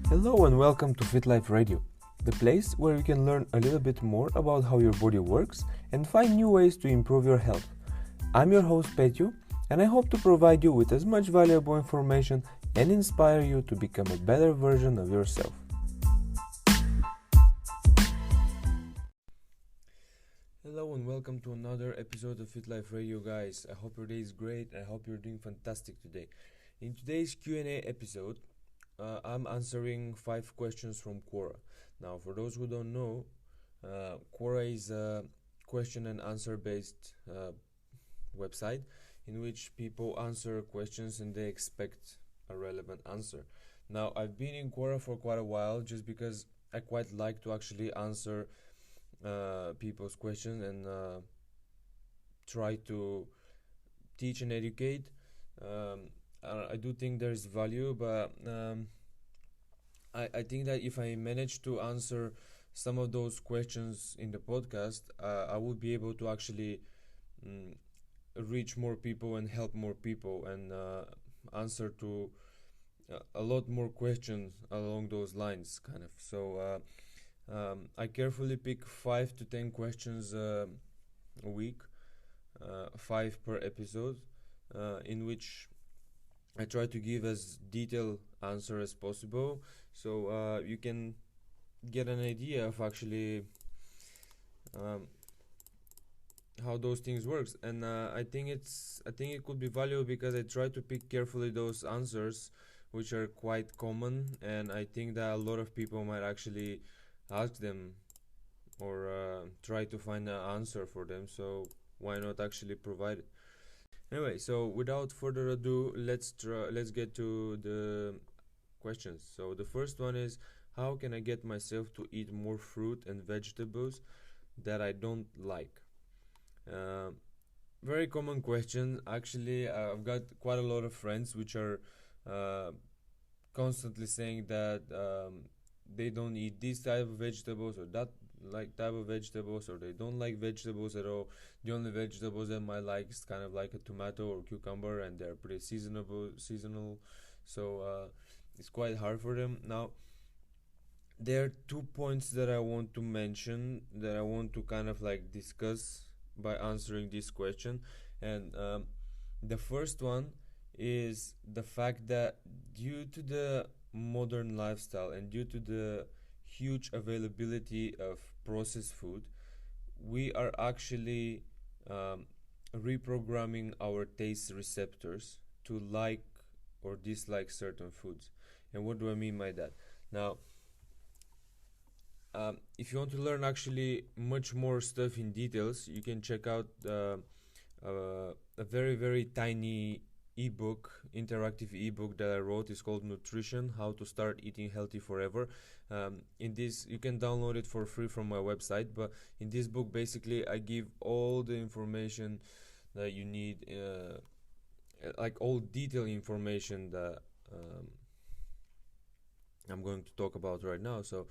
Hello and welcome to Fit Life Radio, the place where you can learn a little bit more about how your body works and find new ways to improve your health. I'm your host Petju, and I hope to provide you with as much valuable information and inspire you to become a better version of yourself. Hello and welcome to another episode of Fit Life Radio, guys. I hope your day is great. I hope you're doing fantastic today. In today's Q&A episode, I'm answering 5 questions from Quora. Now, for those who don't know, Quora is a question and answer based website in which people answer questions and they expect a relevant answer. Now, I've been in Quora for quite a while just because I quite like to actually answer people's questions and try to teach and educate. I do think there's value, but I think that if I manage to answer some of those questions in the podcast, I will be able to actually reach more people and help more people and answer to a lot more questions along those lines, kind of. So I carefully pick 5 to 10 questions a week, 5 per episode, in which I try to give as detailed answer as possible, so you can get an idea of actually how those things works. And I think it could be valuable because I try to pick carefully those answers which are quite common, and I think that a lot of people might actually ask them or try to find an answer for them. So why not actually provide it? Anyway, so without further ado, let's get to the questions. So the first one is, how can I get myself to eat more fruit and vegetables that I don't like? Very common question. Actually, I've got quite a lot of friends which are constantly saying that they don't eat this type of vegetables or that type of vegetables, or they don't like vegetables at all. The only vegetables that might like is kind of like a tomato or cucumber, and they're pretty seasonal. So it's quite hard for them. Now, there are 2 points that I want to mention, that I want to kind of like discuss by answering this question. And the first one is the fact that due to the modern lifestyle and due to the huge availability of processed food, we are actually reprogramming our taste receptors to like or dislike certain foods. And what do I mean by that? Now, if you want to learn actually much more stuff in details, you can check out a very, very tiny interactive ebook that I wrote. Is called Nutrition: How to Start Eating Healthy Forever. In this, you can download it for free from my website, but in this book, basically, I give all the information that you need, like all detailed information that I'm going to talk about right now. So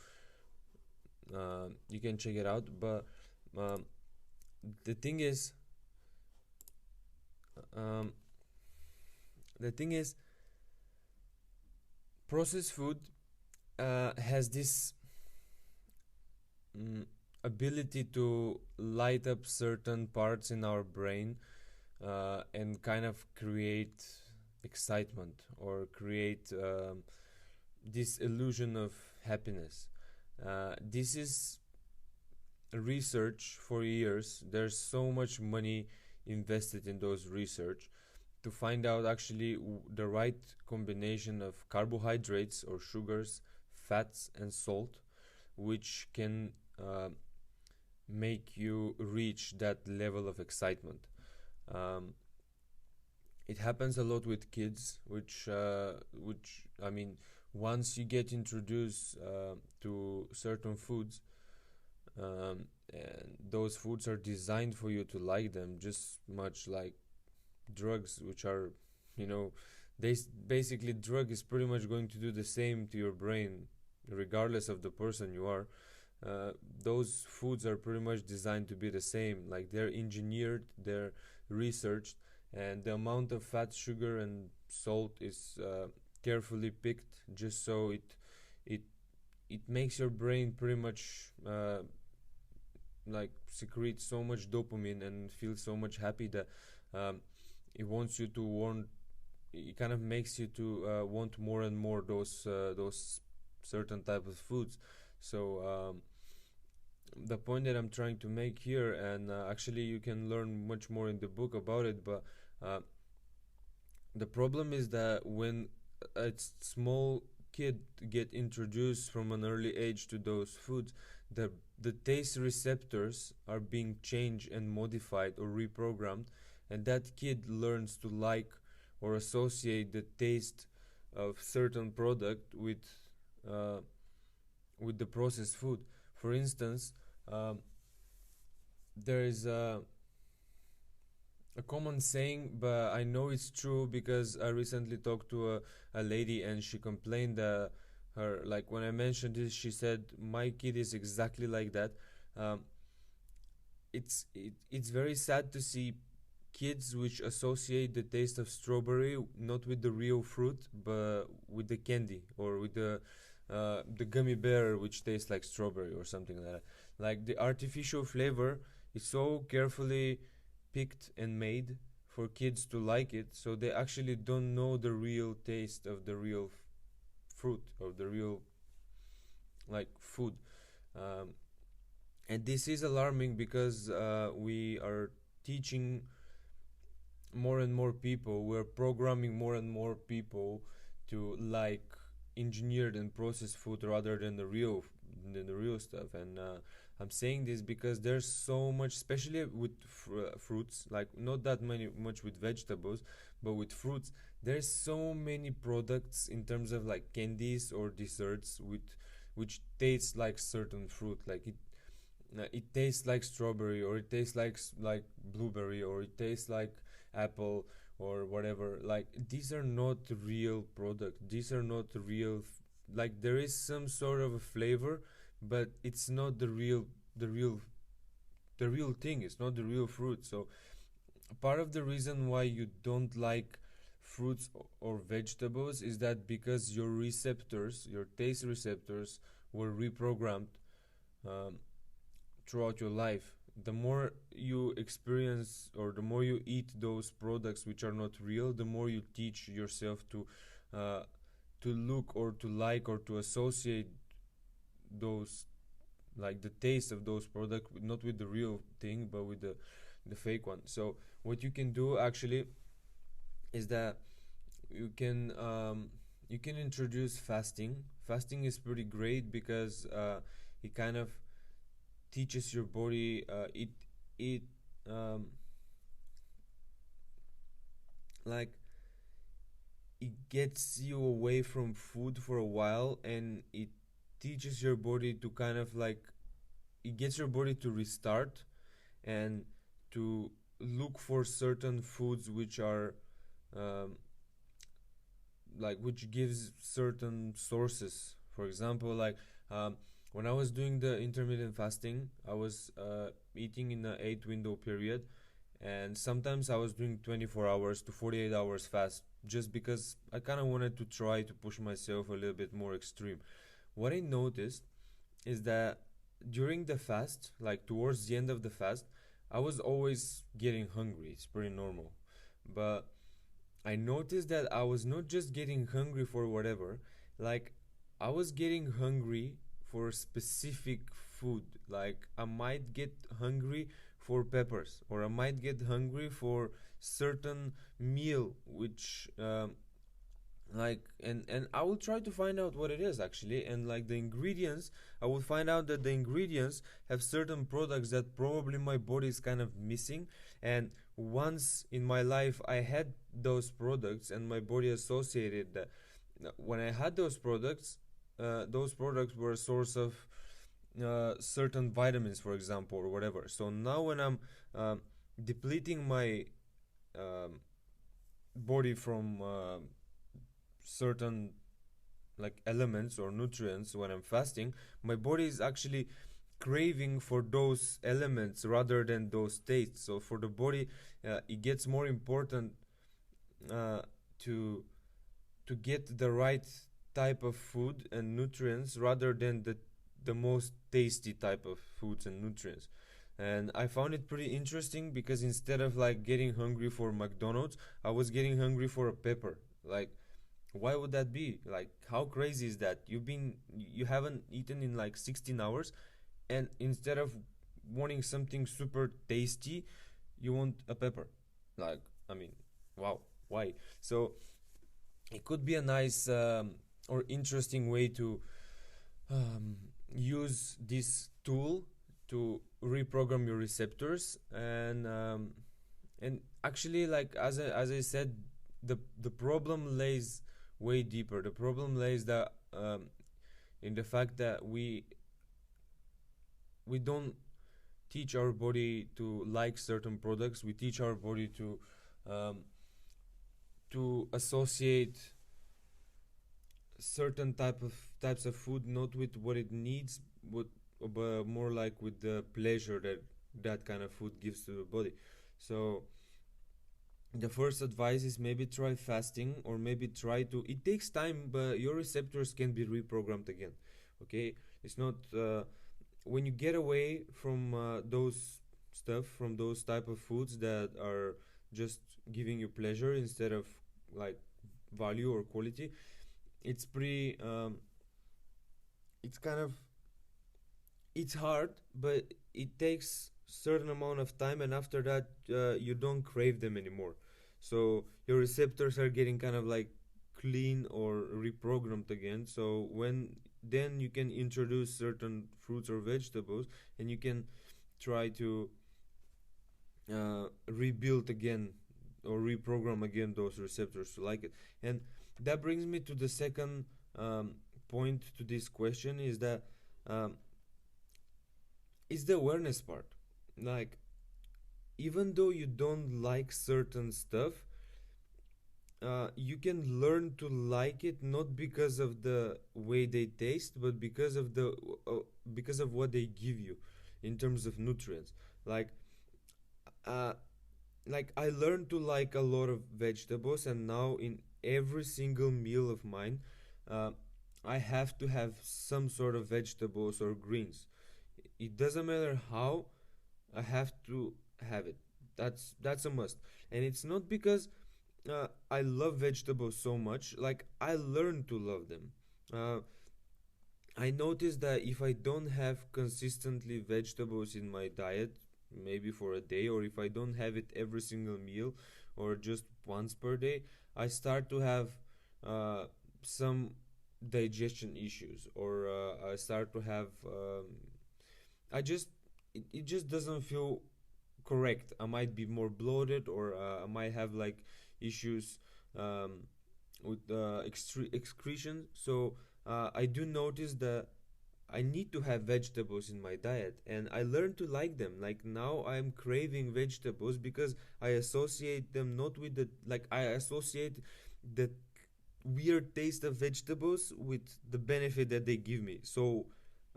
you can check it out. But the thing is, processed food has this ability to light up certain parts in our brain and kind of create excitement or create this illusion of happiness. This is research for years. There's so much money invested in those research to find out actually the right combination of carbohydrates or sugars, fats, and salt, which can make you reach that level of excitement. It happens a lot with kids, which I mean, once you get introduced to certain foods, and those foods are designed for you to like them, just much like drugs, which are, basically drug is pretty much going to do the same to your brain regardless of the person you are. Those foods are pretty much designed to be the same. Like, they're engineered, they're researched, and the amount of fat, sugar, and salt is carefully picked just so it it it makes your brain pretty much like secrete so much dopamine and feel so much happy that um, it wants you to want. It kind of makes you to want more and more those certain type of foods. So the point that I'm trying to make here, and actually you can learn much more in the book about it, but uh, the problem is that when a small kid get introduced from an early age to those foods, the taste receptors are being changed and modified or reprogrammed, and that kid learns to like or associate the taste of certain product uh, with the processed food. For instance, um, there is a common saying, but I know it's true because I recently talked to a lady and she complained that her, like, when I mentioned this, she said my kid is exactly like that. Um, it's very sad to see kids which associate the taste of strawberry not with the real fruit but with the candy or with the gummy bear which tastes like strawberry or something like that. Like the artificial flavor is so carefully picked and made for kids to like it, so they actually don't know the real taste of the real fruit or the real like food. Um, and this is alarming because we are teaching more and more people, we're programming more and more people to like engineered and processed food rather than the real stuff. And I'm saying this because there's so much, especially with fruits, like not that many much with vegetables, but with fruits, there's so many products in terms of like candies or desserts with which tastes like certain fruit, like it tastes like strawberry or it tastes like blueberry or it tastes like apple or whatever. Like these are not real product, these are not real like there is some sort of a flavor, but it's not the real the real thing, it's not the real fruit. So part of the reason why you don't like fruits or vegetables is that because your receptors, your taste receptors, were reprogrammed um, throughout your life. The more you experience or the more you eat those products which are not real, the more you teach yourself uh, to look or to like or to associate those, like the taste of those products, not with the real thing but with the fake one. So what you can do actually is that you can introduce fasting. Fasting is pretty great because it kind of teaches your body, it um, like it gets you away from food for a while, and it teaches your body to kind of like, it gets your body to restart and to look for certain foods which are um, like which gives certain sources. For example, like when I was doing the intermittent fasting, I was eating in an 8 window period, and sometimes I was doing 24 hours to 48 hours fast just because I kind of wanted to try to push myself a little bit more extreme. What I noticed is that during the fast, like towards the end of the fast, I was always getting hungry. It's pretty normal. But I noticed that I was not just getting hungry for whatever, like I was getting hungry for specific food. Like I might get hungry for peppers, or I might get hungry for certain meal which like and I will try to find out what it is actually, and like the ingredients, I will find out that the ingredients have certain products that probably my body is kind of missing. And once in my life I had those products and my body associated that when I had those products were a source of certain vitamins, for example, or whatever. So now when I'm depleting my um, body from certain like elements or nutrients when I'm fasting, my body is actually craving for those elements rather than those tastes. So for the body, it gets more important uh, to to get the right type of food and nutrients rather than the most tasty type of foods and nutrients. And I found it pretty interesting because instead of like getting hungry for McDonald's, I was getting hungry for a pepper. Like, why would that be? Like, how crazy is that? You haven't eaten in like 16 hours, and instead of wanting something super tasty, you want a pepper. Like, I mean, wow, why? So it could be a nice or interesting way to um, use this tool to reprogram your receptors. And actually, like, as I said, the problem lays way deeper. The problem lays that in the fact that we don't teach our body to like certain products. We teach our body um, to associate certain types of food not with what it needs, but more like with the pleasure that that kind of food gives to the body. So the first advice is maybe try fasting, or maybe try to, it takes time, but your receptors can be reprogrammed again. Okay, it's not when you get away from those stuff, from those type of foods that are just giving you pleasure instead of like value or quality. It's pretty it's kind of, it's hard, but it takes certain amount of time, and after that you don't crave them anymore. So your receptors are getting kind of like clean or reprogrammed again. So when then you can introduce certain fruits or vegetables, and you can try to rebuild again or reprogram again those receptors to like it. And that brings me to the second point to this question, is that um, is the awareness part. Like, even though you don't like certain stuff, you can learn to like it, not because of the way they taste, but because of what they give you in terms of nutrients. Like, uh, like I learned to like a lot of vegetables, and now in every single meal of mine, uh, I have to have some sort of vegetables or greens. It doesn't matter how, I have to have it. That's a must. And it's not because I love vegetables so much. Like, I learned to love them. Uh, I noticed that if I don't have consistently vegetables in my diet, maybe for a day, or if I don't have it every single meal, or just once per day, I start to have uh, some digestion issues, or I start to have I just it just doesn't feel correct. I might be more bloated, or I might have like issues um, with excretion. So I do notice that I need to have vegetables in my diet, and I learned to like them. Like, now I'm craving vegetables because I associate them not with the, like, I associate the weird taste of vegetables with the benefit that they give me. So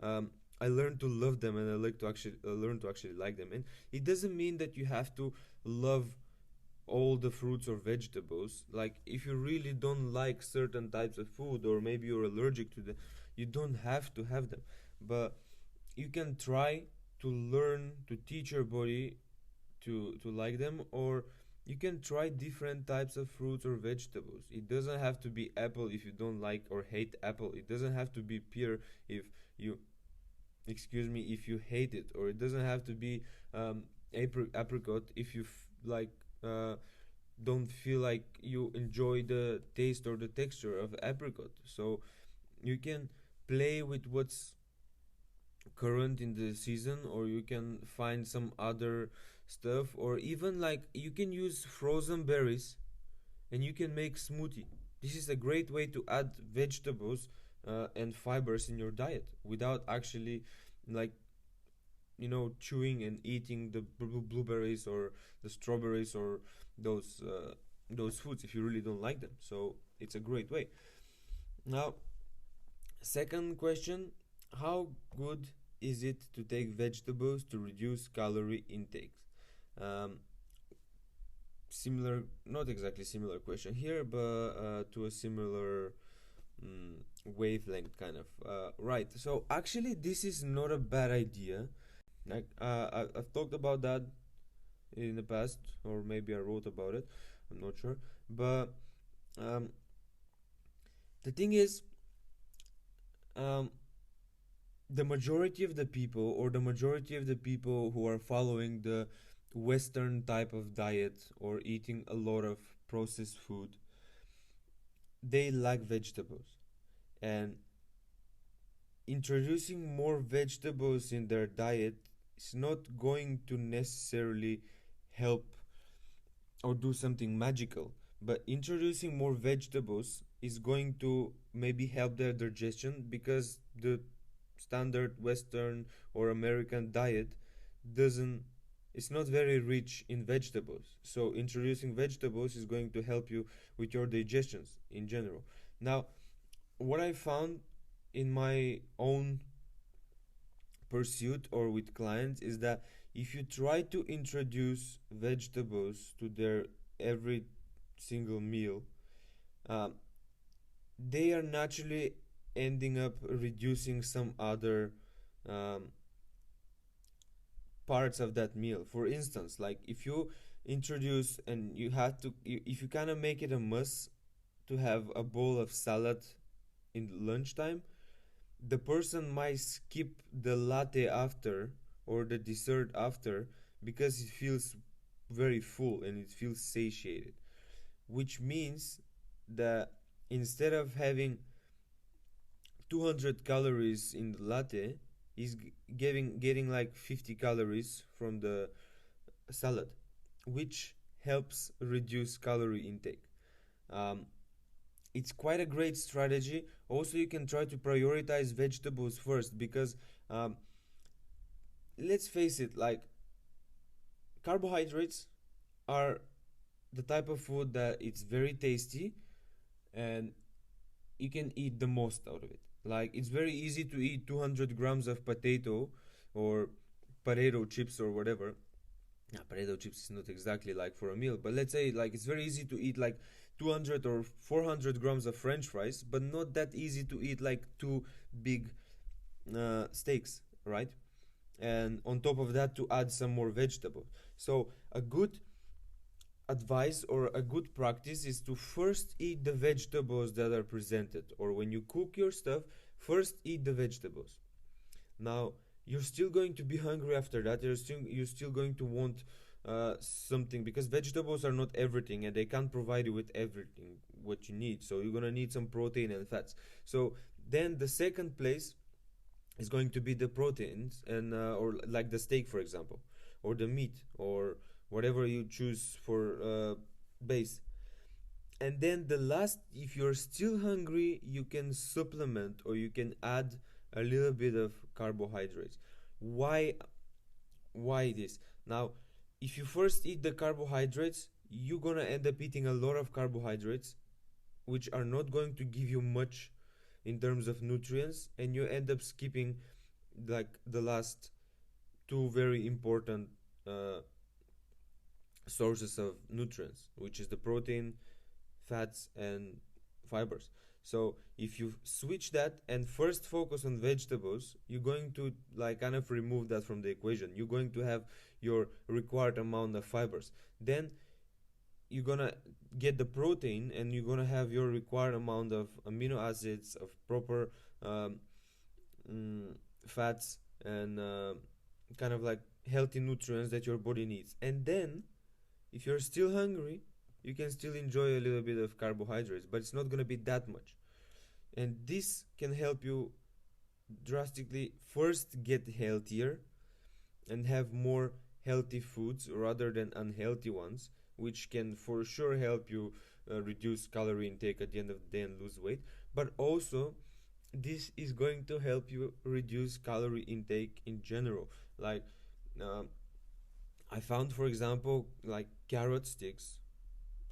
um, I learned to love them, and I like to actually learn to actually like them. And it doesn't mean that you have to love all the fruits or vegetables. Like, if you really don't like certain types of food, or maybe you're allergic to them, you don't have to have them. But you can try to learn to teach your body to like them, or you can try different types of fruits or vegetables. It doesn't have to be apple if you don't like or hate apple. It doesn't have to be pear if you, excuse me, if you hate it, or it doesn't have to be apricot if you like don't feel like you enjoy the taste or the texture of apricot. So you can play with what's current in the season, or you can find some other stuff, or even like you can use frozen berries and you can make smoothie. This is a great way to add vegetables and fibers in your diet without actually, like, chewing and eating the blueberries or the strawberries or those those foods if you really don't like them. So it's a great way. Now, second question: how good is it to take vegetables to reduce calorie intake? Um, Similar, not exactly similar question here, but to a similar wavelength, kind of. Right. So actually, this is not a bad idea. Like I've talked about that in the past, or maybe I wrote about it. I'm not sure. But um, the thing is, um, the majority of the people, or the majority of the people who are following the Western type of diet or eating a lot of processed food, they lack vegetables. And introducing more vegetables in their diet is not going to necessarily help or do something magical, but introducing more vegetables is going to maybe help their digestion, because the standard Western or American diet doesn't it's not very rich in vegetables. So introducing vegetables is going to help you with your digestions in general. Now, what I found in my own pursuit or with clients is that if you try to introduce vegetables to their every single meal, um, they are naturally ending up reducing some other um, parts of that meal. For instance, like if you introduce and you have to, if you kind of make it a must to have a bowl of salad in lunchtime, the person might skip the latte after or the dessert after, because it feels very full and it feels satiated, which means that instead of having 200 calories in the latte, he's getting like 50 calories from the salad, which helps reduce calorie intake. um, it's quite a great strategy. Also, you can try to prioritize vegetables first, because um, let's face it, like carbohydrates are the type of food that it's very tasty, and you can eat the most out of it. Like it's very easy to eat 200 grams of potato or potato chips or whatever. Yeah, potato chips is not exactly like for a meal, but let's say like it's very easy to eat like 200 or 400 grams of French fries, but not that easy to eat like two big steaks, right? And on top of that, to add some more vegetable. So a good advice or a good practice is to first eat the vegetables that are presented, or when you cook your stuff, first eat the vegetables. Now, you're still going to be hungry after that. You're still going to want something, because vegetables are not everything and they can't provide you with everything what you need. So you're gonna need some protein and fats. So then the second place is going to be the proteins, and or like the steak, for example, or the meat, or whatever you choose for base. And then the last, if you're still hungry, you can supplement or you can add a little bit of carbohydrates. Why why this? Now, if you first eat the carbohydrates, you're gonna end up eating a lot of carbohydrates, which are not going to give you much in terms of nutrients, and you end up skipping like the last two very important uh, sources of nutrients, which is the protein, fats, and fibers. So if you switch that and first focus on vegetables, you're going to like kind of remove that from the equation. You're going to have your required amount of fibers. Then you're gonna get the protein, and you're gonna have your required amount of amino acids, of proper um, mm, fats, and kind of like healthy nutrients that your body needs. And then if you're still hungry, you can still enjoy a little bit of carbohydrates, but it's not going to be that much. And this can help you drastically first get healthier and have more healthy foods rather than unhealthy ones, which can for sure help you reduce calorie intake at the end of the day and lose weight. But also, this is going to help you reduce calorie intake in general. Like, um, I found, for example, like carrot sticks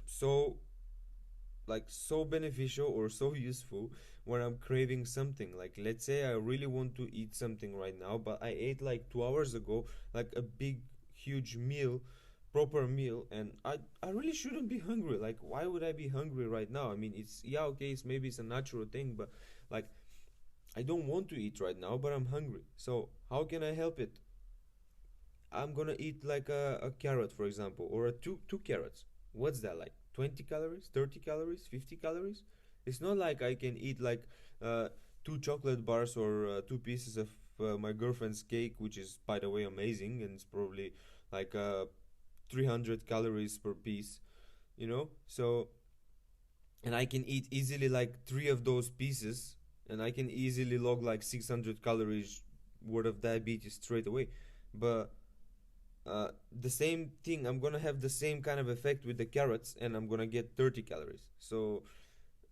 so so beneficial or so useful when I'm craving something. Like let's say I really want to eat something right now, but I ate like 2 hours ago like a big huge meal proper meal, and I really shouldn't be hungry. Like, why would I be hungry right now? I mean, it's, yeah, okay, it's maybe it's a natural thing, but like, I don't want to eat right now, but I'm hungry. So how can I help it? I'm gonna eat like a carrot, for example, or a two carrots. What's that, like 20 calories, 30 calories, 50 calories? It's not like I can eat like uh, two chocolate bars or two pieces of my girlfriend's cake, which is, by the way, amazing, and it's probably like 300 calories per piece, you know? So, and I can eat easily like three of those pieces, and I can easily log like 600 calories worth of diabetes straight away. But the same thing, I'm gonna have the same kind of effect with the carrots, and I'm gonna get 30 calories. So,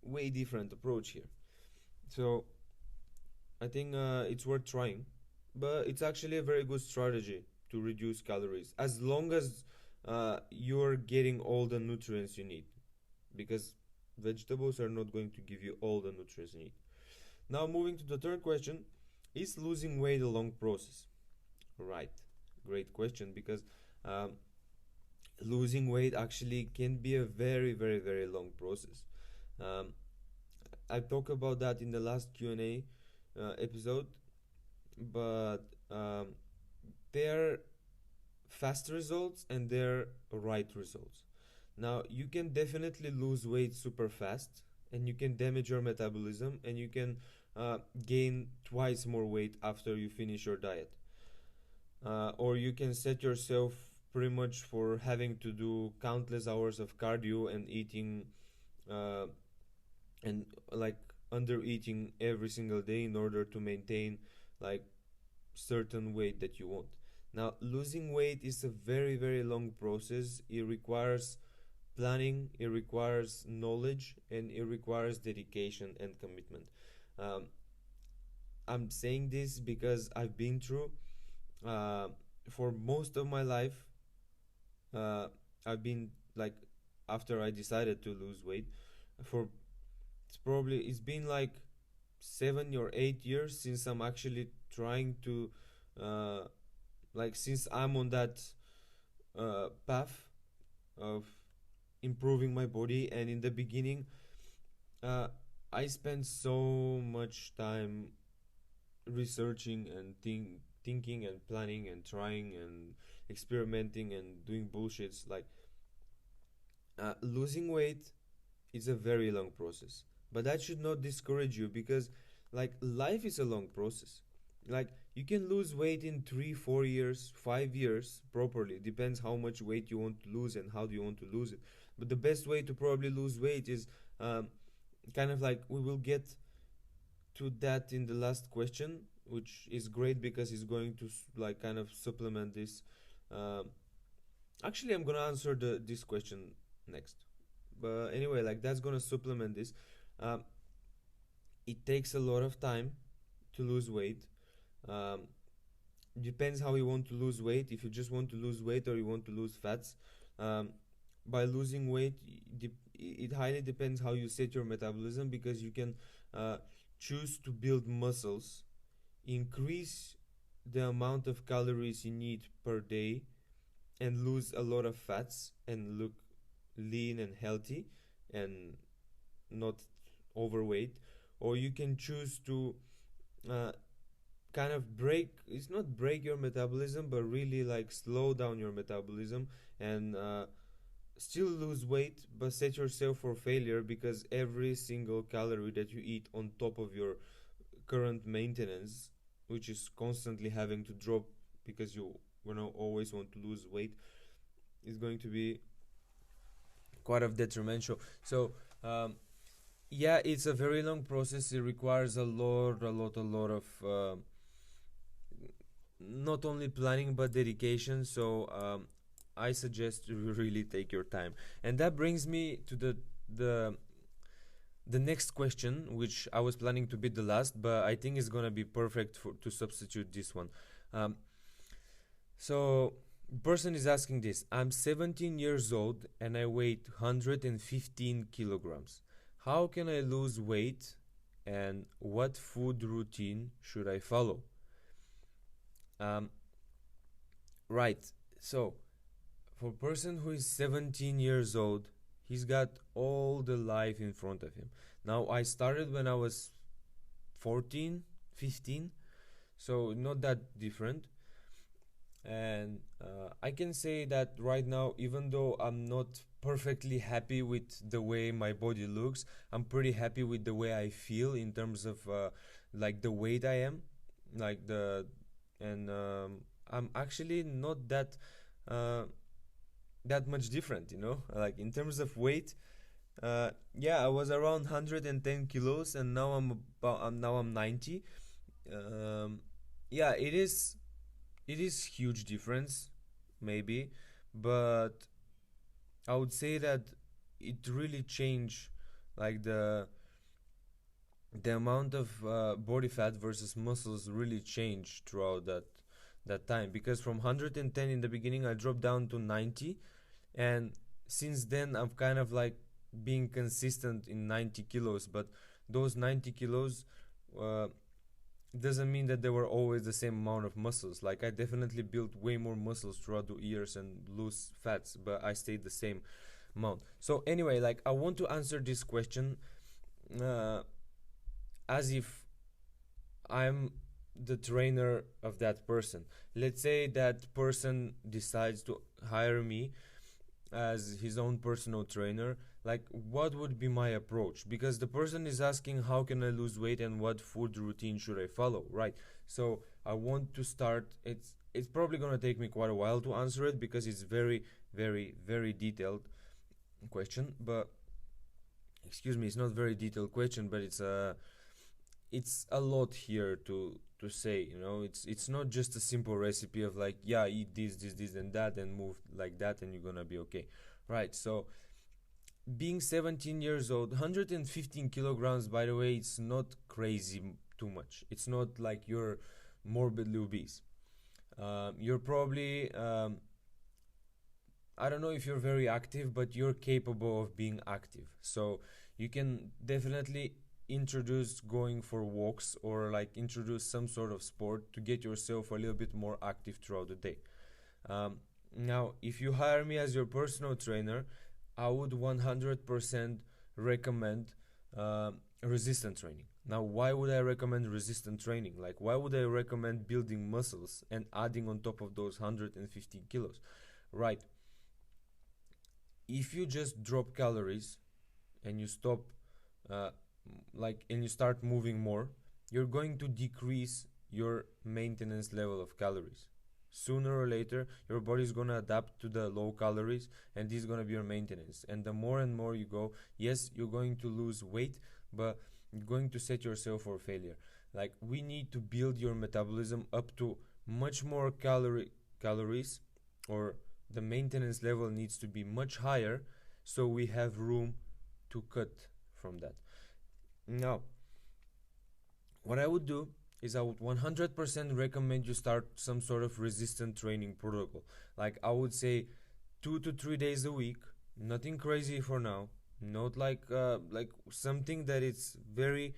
way different approach here. So, I think it's worth trying, but it's actually a very good strategy to reduce calories as long as you're getting all the nutrients you need, because vegetables are not going to give you all the nutrients you need. Now, moving to the third question, is losing weight a long process? Right, great question, because um, losing weight actually can be a very, very, very long process. Um, I talked about that in the last Q&A episode, but um, there are fast results and there are right results. Now, you can definitely lose weight super fast, and you can damage your metabolism, and you can gain twice more weight after you finish your diet. Or you can set yourself pretty much for having to do countless hours of cardio and eating uh, and like under eating every single day in order to maintain like certain weight that you want. Now, losing weight is a very, very long process. It requires planning, it requires knowledge, and it requires dedication and commitment. um, I'm saying this because I've been through uh, for most of my life. uh, I've been like, after I decided to lose weight, for it's been like 7 or 8 years since I'm actually trying to uh, like, since I'm on that path of improving my body. And in the beginning, uh, I spent so much time researching and thinking and planning and trying and experimenting and doing bullshits. Like, losing weight is a very long process, but that should not discourage you, because like, life is a long process. Like, you can lose weight in 3 4 years, 5 years properly. Depends how much weight you want to lose and how do you want to lose it. But the best way to probably lose weight is um, kind of like, we will get to that in the last question, which is great because it's going to like kind of supplement this. Um, Actually, I'm gonna answer this question next. But anyway, like, that's gonna supplement this. Um, it takes a lot of time to lose weight. Um, Depends how you want to lose weight. If you just want to lose weight or you want to lose fats, um, by losing weight, it highly depends how you set your metabolism, because you can choose to build muscles, increase the amount of calories you need per day, and lose a lot of fats and look lean and healthy and not overweight. Or you can choose to uh, kind of break, it's not break your metabolism, but really like slow down your metabolism, and still lose weight, but set yourself for failure, because every single calorie that you eat on top of your current maintenance, which is constantly having to drop because you know always want to lose weight, is going to be quite of detrimental. So yeah, it's a very long process. It requires a lot of not only planning but dedication. So I suggest you really take your time. And that brings me to the the next question, which I was planning to be the last, but I think is gonna be perfect to substitute this one. Um, so, person is asking this: I'm 17 years old and I weigh 115 kilograms. How can I lose weight, and what food routine should I follow? Um, right. So, for a person who is 17 years old, he's got all the life in front of him. Now, I started when I was 14, 15, so not that different. And I can say that right now, even though I'm not perfectly happy with the way my body looks, I'm pretty happy with the way I feel in terms of like the weight I am, like the and I'm actually not uh, that much different, like in terms of weight. Yeah, I was around 110 kilos, and now I'm 90. Um, yeah, it is huge difference, maybe, but I would say that it really changed, like the amount of body fat versus muscles really changed throughout that time, because from 110 in the beginning I dropped down to 90, and since then I've kind of like being consistent in 90 kilos. But those 90 kilos uh, doesn't mean that they were always the same amount of muscles. Like, I definitely built way more muscles throughout the years and lose fats, but I stayed the same amount. So anyway, like, I want to answer this question uh, as if I'm the trainer of that person. Let's say that person decides to hire me as his own personal trainer. Like, what would be my approach? Because the person is asking, how can I lose weight and what food routine should I follow, right? So I want to start. It's probably going to take me quite a while to answer it, because it's very, very, very detailed question. But excuse me, it's not very detailed question, but it's a lot here to say. It's not just a simple recipe of like, yeah, eat this and that and move like that and you're gonna be okay, right? So being 17 years old, 115 kilograms, by the way, it's not crazy too much. It's not like you're morbidly obese. You're probably I don't know if you're very active, but you're capable of being active. So you can definitely introduce going for walks, or like introduce some sort of sport to get yourself a little bit more active throughout the day. Now, if you hire me as your personal trainer, I would 100% recommend resistance training. Now, why would I recommend resistance training? Like, why would I recommend building muscles and adding on top of those 115 kilos? Right. If you just drop calories and you stop, uh, and you start moving more, you're going to decrease your maintenance level of calories. Sooner or later, your body is going to adapt to the low calories, and this is going to be your maintenance. And the more and more you go, yes, you're going to lose weight, but you're going to set yourself for failure. Like, we need to build your metabolism up to much more calories, or the maintenance level needs to be much higher, so we have room to cut from that. Now, what I would do is I would 100% recommend you start some sort of resistant training protocol. Like, I would say 2 to 3 days a week, nothing crazy for now, not like something that is very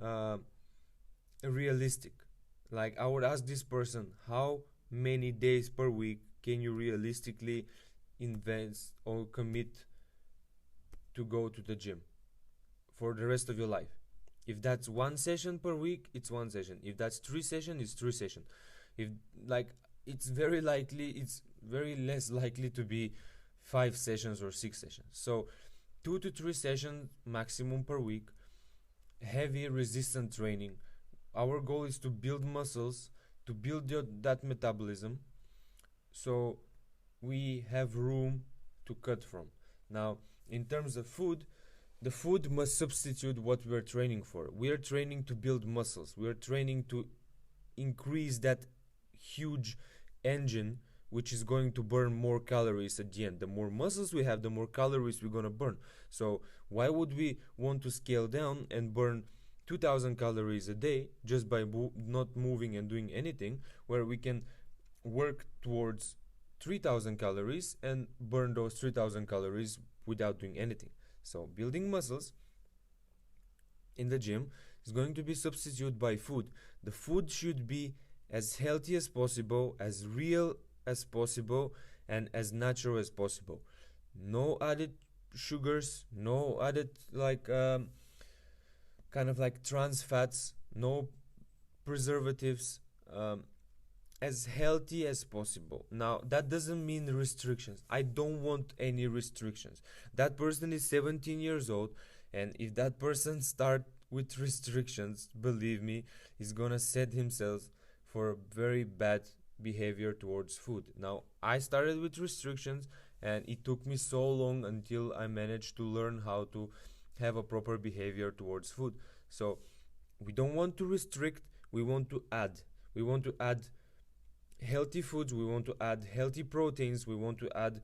uh, realistic. Like, I would ask this person, how many days per week can you realistically invest or commit to go to the gym for the rest of your life? If that's one session per week, it's one session. If that's 3 sessions, it's 3 sessions. If, like, it's very less likely to be 5 sessions or 6 sessions. So 2 to 3 sessions maximum per week, heavy resistant training. Our goal is to build muscles, to build that metabolism, so we have room to cut from. Now, in terms of food, the food must substitute what we're training for. We are training to build muscles. We are training to increase that huge engine, which is going to burn more calories at the end. The more muscles we have, the more calories we're going to burn. So why would we want to scale down and burn 2000 calories a day just by not moving and doing anything, where we can work towards 3000 calories and burn those 3000 calories without doing anything? So building muscles in the gym is going to be substituted by food. The food should be as healthy as possible, as real as possible, and as natural as possible. No added sugars, no added kind of like trans fats, no preservatives, as healthy as possible. Now, that doesn't mean restrictions. I don't want any restrictions. That person is 17 years old, and if that person start with restrictions, believe me, he's gonna set himself for a very bad behavior towards food. Now, I started with restrictions, and it took me so long until I managed to learn how to have a proper behavior towards food. So, we don't want to restrict, we want to add. We want to add healthy foods, we want to add healthy proteins, we want to add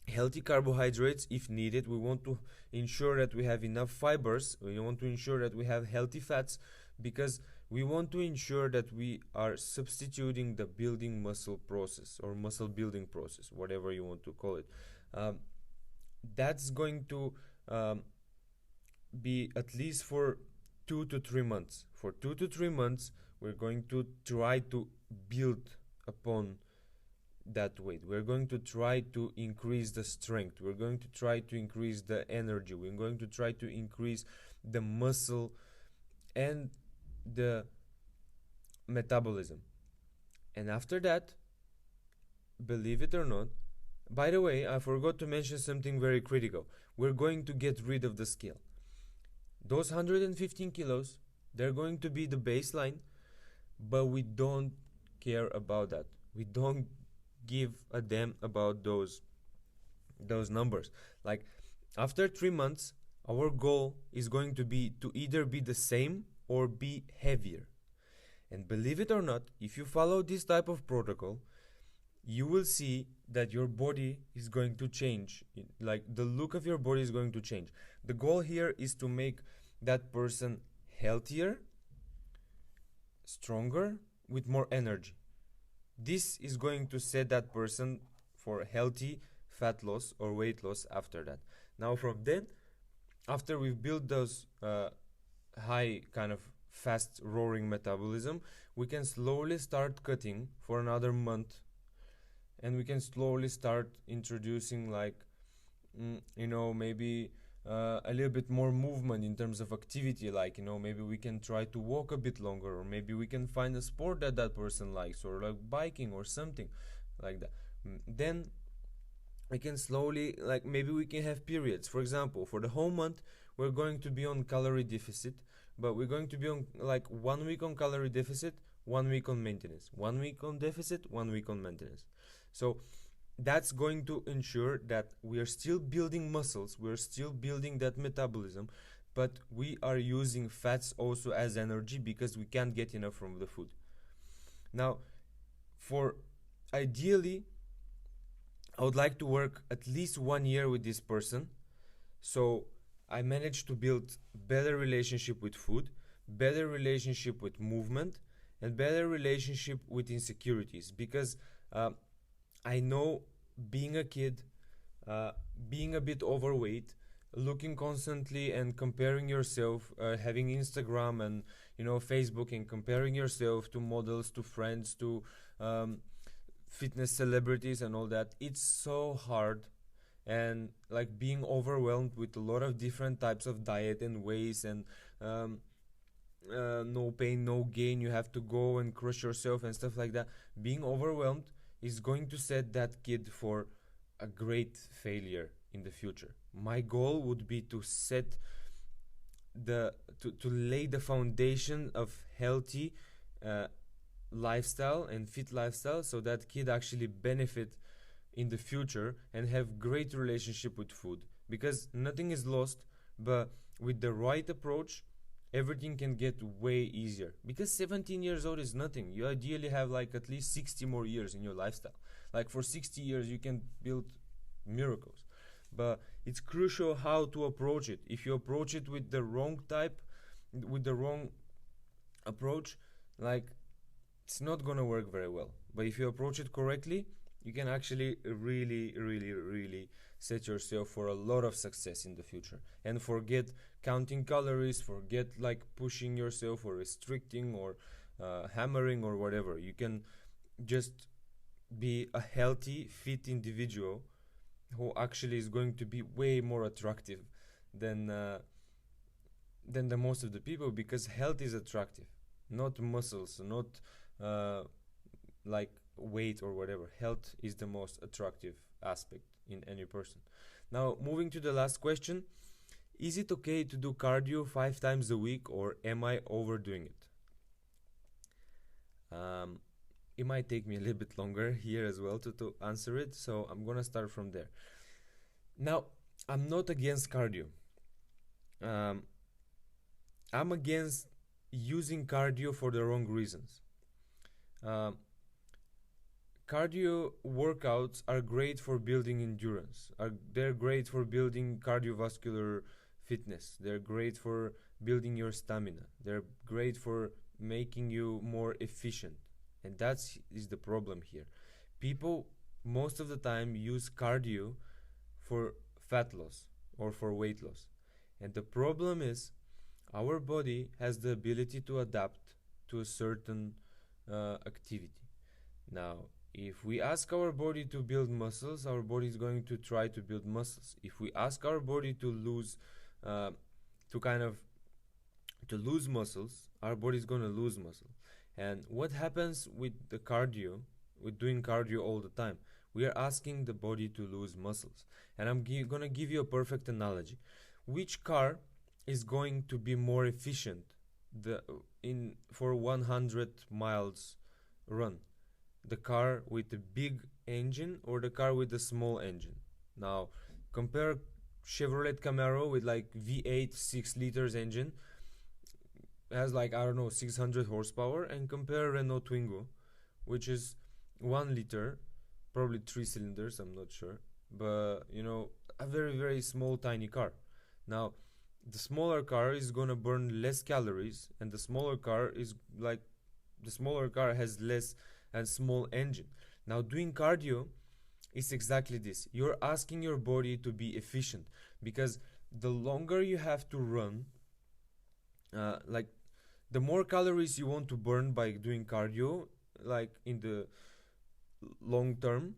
healthy carbohydrates if needed, we want to ensure that we have enough fibers, we want to ensure that we have healthy fats, because we want to ensure that we are substituting the building muscle process or muscle building process, whatever you want to call it. That's going to be at least for 2 to 3 months. For 2 to 3 months, we're going to try to build upon that weight. We're going to try to increase the strength. We're going to try to increase the energy. We're going to try to increase the muscle and the metabolism. And after that, believe it or not, by the way, I forgot to mention something very critical. We're going to get rid of the scale. Those 115 kilos, they're going to be the baseline, but we don't care about that. We don't give a damn about those numbers. Like, after 3 months, our goal is going to be to either be the same or be heavier. And believe it or not, if you follow this type of protocol, you will see that your body is going to change. Like, the look of your body is going to change. The goal here is to make that person healthier, stronger, with more energy. This is going to set that person for healthy fat loss or weight loss after that. Now, from then, after we've built those high kind of fast roaring metabolism, we can slowly start cutting for another month, and we can slowly start introducing maybe a little bit more movement in terms of activity, maybe we can try to walk a bit longer, or maybe we can find a sport that person likes, or like biking or something like that. Then we can slowly, maybe we can have periods. For example, for the whole month, we're going to be on calorie deficit, but we're going to be on 1 week on calorie deficit, 1 week on maintenance, 1 week on deficit, 1 week on maintenance. So that's going to ensure that we are still building muscles, we're still building that metabolism, but we are using fats also as energy because we can't get enough from the food. Now, for ideally, I would like to work at least 1 year with this person, so I managed to build better relationship with food, better relationship with movement, and better relationship with insecurities, because I know being a kid, being a bit overweight, looking constantly and comparing yourself, having Instagram and Facebook, and comparing yourself to models, to friends, to fitness celebrities and all that, it's so hard. And being overwhelmed with a lot of different types of diet and ways, and no pain, no gain, you have to go and crush yourself and stuff like that. Being overwhelmed is going to set that kid for a great failure in the future. My goal would be to set to lay the foundation of healthy lifestyle and fit lifestyle, so that kid actually benefit in the future and have great relationship with food, because nothing is lost, but with the right approach, everything can get way easier. Because 17 years old is nothing. You ideally have at least 60 more years in your lifestyle. For 60 years you can build miracles, but it's crucial how to approach it. If you approach it with the wrong approach, it's not gonna work very well. But if you approach it correctly, you can actually really, really, really set yourself for a lot of success in the future. And forget counting calories, forget pushing yourself or restricting or hammering or whatever. You can just be a healthy, fit individual who actually is going to be way more attractive than the most of the people, because health is attractive, not muscles, not uh, like weight or whatever. Health is the most attractive aspect in any person. Now, moving to the last question: is it okay to do cardio 5 times a week, or am I overdoing it? Um, it might take me a little bit longer here as well to answer it, so I'm gonna start from there. Now, I'm not against cardio. Um, I'm against using cardio for the wrong reasons. Um, Cardio workouts are great for building endurance. They're great for building cardiovascular fitness. They're great for building your stamina. They're great for making you more efficient. And that's is the problem here. People most of the time use cardio for fat loss or for weight loss. And the problem is our body has the ability to adapt to a certain activity. Now, if we ask our body to build muscles, our body is going to try to build muscles. If we ask our body to lose, to kind of to lose muscles, our body is going to lose muscle. And what happens with the cardio, with doing cardio all the time? We are asking the body to lose muscles. And I'm going to give you a perfect analogy. Which car is going to be more efficient for 100 miles run? The car with the big engine or the car with the small engine? Now, compare Chevrolet Camaro with like V8 6 liters engine, has like, I don't know, 600 horsepower, and compare Renault Twingo, which is 1 liter, probably 3 cylinders, I'm not sure, but a very very small tiny car. Now, the smaller car is gonna burn less calories, and the smaller car has less and small engine. Now, doing cardio is exactly this. You're asking your body to be efficient, because the longer you have to run, like the more calories you want to burn by doing cardio, like in the long term,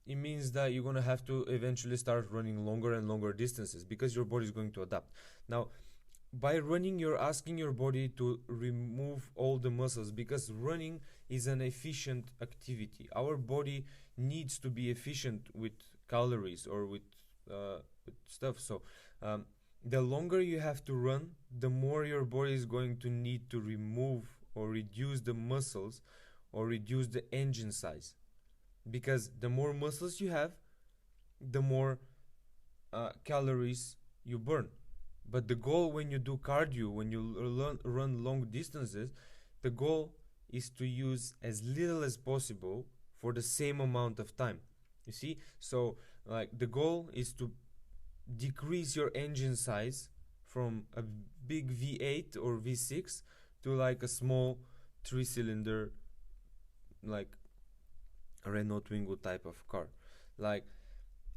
it means that you're going to have to eventually start running longer and longer distances, because your body is going to adapt. Now, by running, you're asking your body to remove all the muscles, because running is an efficient activity. Our body needs to be efficient with calories or with stuff. So the longer you have to run, the more your body is going to need to remove or reduce the muscles or reduce the engine size, because the more muscles you have, the more calories you burn. But the goal when you do cardio, when you run long distances, the goal is to use as little as possible for the same amount of time. You see? So, like, the goal is to decrease your engine size from a big V8 or V6 to like a small 3-cylinder, like a Renault Twingo type of car.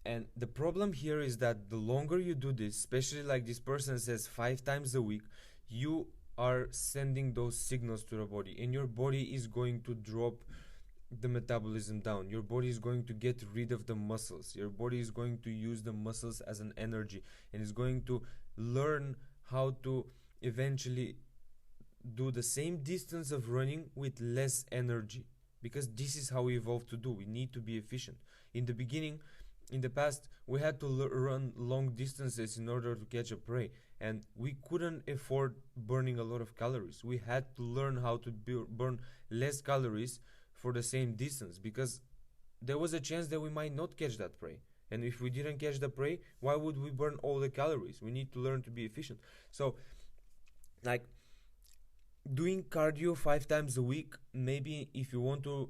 And the problem here is that the longer you do this, especially like this person says 5 times a week, you are sending those signals to the body, and your body is going to drop the metabolism down. Your body is going to get rid of the muscles. Your body is going to use the muscles as an energy, and is going to learn how to eventually do the same distance of running with less energy, because this is how we evolved to do. We need to be efficient. In the beginning, in the past, we had to run long distances in order to catch a prey, and we couldn't afford burning a lot of calories. We had to learn how to burn less calories for the same distance, because there was a chance that we might not catch that prey. And if we didn't catch the prey, why would we burn all the calories? We need to learn to be efficient. So, like, doing cardio 5 times a week, maybe if you want to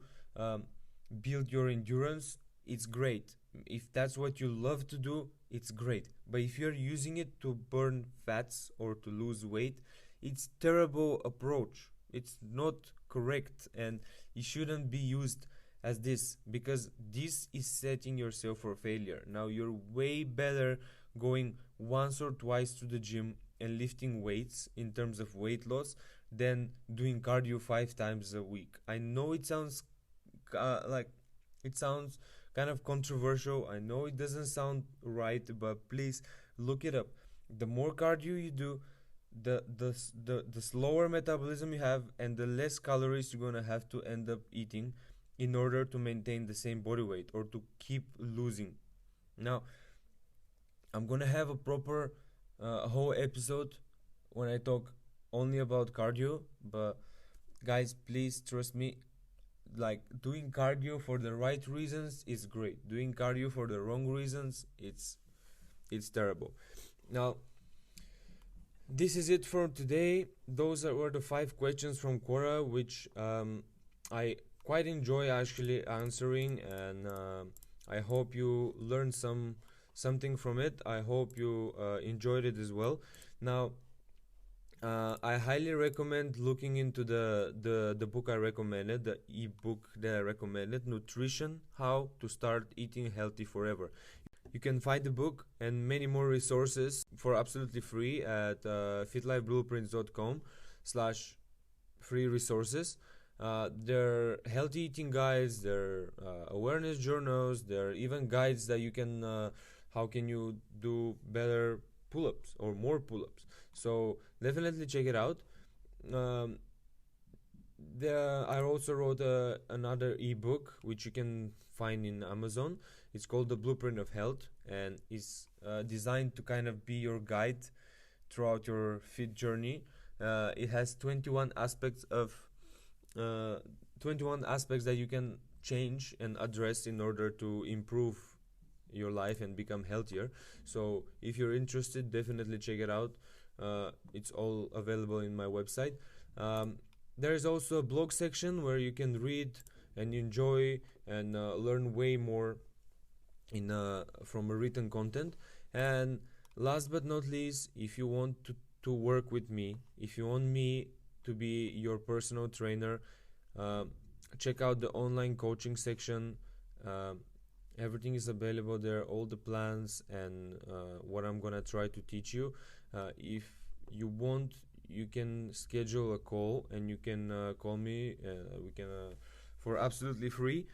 build your endurance, it's great. If that's what you love to do, it's great. But if you're using it to burn fats or to lose weight, it's terrible approach. It's not correct, and it shouldn't be used as this, because this is setting yourself for failure. Now, you're way better going once or twice to the gym and lifting weights in terms of weight loss than doing cardio 5 times a week. I know it sounds like It sounds kind of controversial. I know it doesn't sound right, but please look it up. The more cardio you do, the slower metabolism you have, and the less calories you're gonna have to end up eating in order to maintain the same body weight or to keep losing. Now, I'm gonna have a proper whole episode when I talk only about cardio, but guys, please trust me. Like, doing cardio for the right reasons is great. Doing cardio for the wrong reasons, it's terrible. Now, this is it for today. Those were the 5 questions from Quora, which I quite enjoy actually answering, and I hope you learned something from it. I hope you enjoyed it as well. Now, I highly recommend looking into the book I recommended, the ebook that I recommended, Nutrition: How to Start Eating Healthy Forever. You can find the book and many more resources for absolutely free at fitlifeblueprints.com/free resources. There are healthy eating guides, there are awareness journals, there are even guides that you can, how can you do better pull-ups or more pull-ups. So definitely check it out. I also wrote another ebook which you can find in Amazon. It's called The Blueprint of Health, and it's designed to kind of be your guide throughout your fit journey. It has 21 aspects that you can change and address in order to improve your life and become healthier. So if you're interested, definitely check it out. It's all available in my website. There is also a blog section where you can read and enjoy and learn way more from a written content. And last but not least, if you want to work with me, if you want me to be your personal trainer, check out the online coaching section. Everything is available there, all the plans and what I'm gonna try to teach you. If you want, you can schedule a call and you can call me. We can for absolutely free.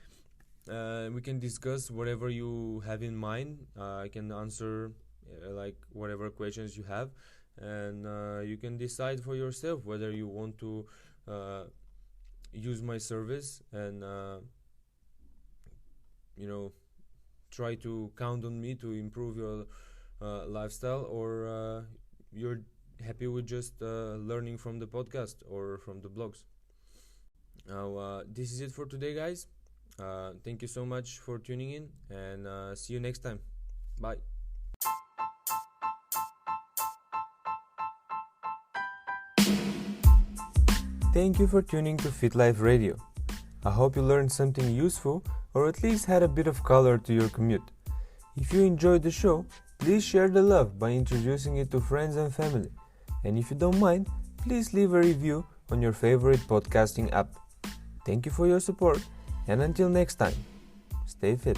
We can discuss whatever you have in mind. I can answer like whatever questions you have, and you can decide for yourself whether you want to use my service and try to count on me to improve your lifestyle, or you're happy with just learning from the podcast or from the blogs. Now, this is it for today, guys. Thank you so much for tuning in, and see you next time. Bye. Thank you for tuning to Fit Life Radio. I hope you learned something useful, or at least had a bit of color to your commute. If you enjoyed the show, please share the love by introducing it to friends and family. And if you don't mind, please leave a review on your favorite podcasting app. Thank you for your support, and until next time, stay fit.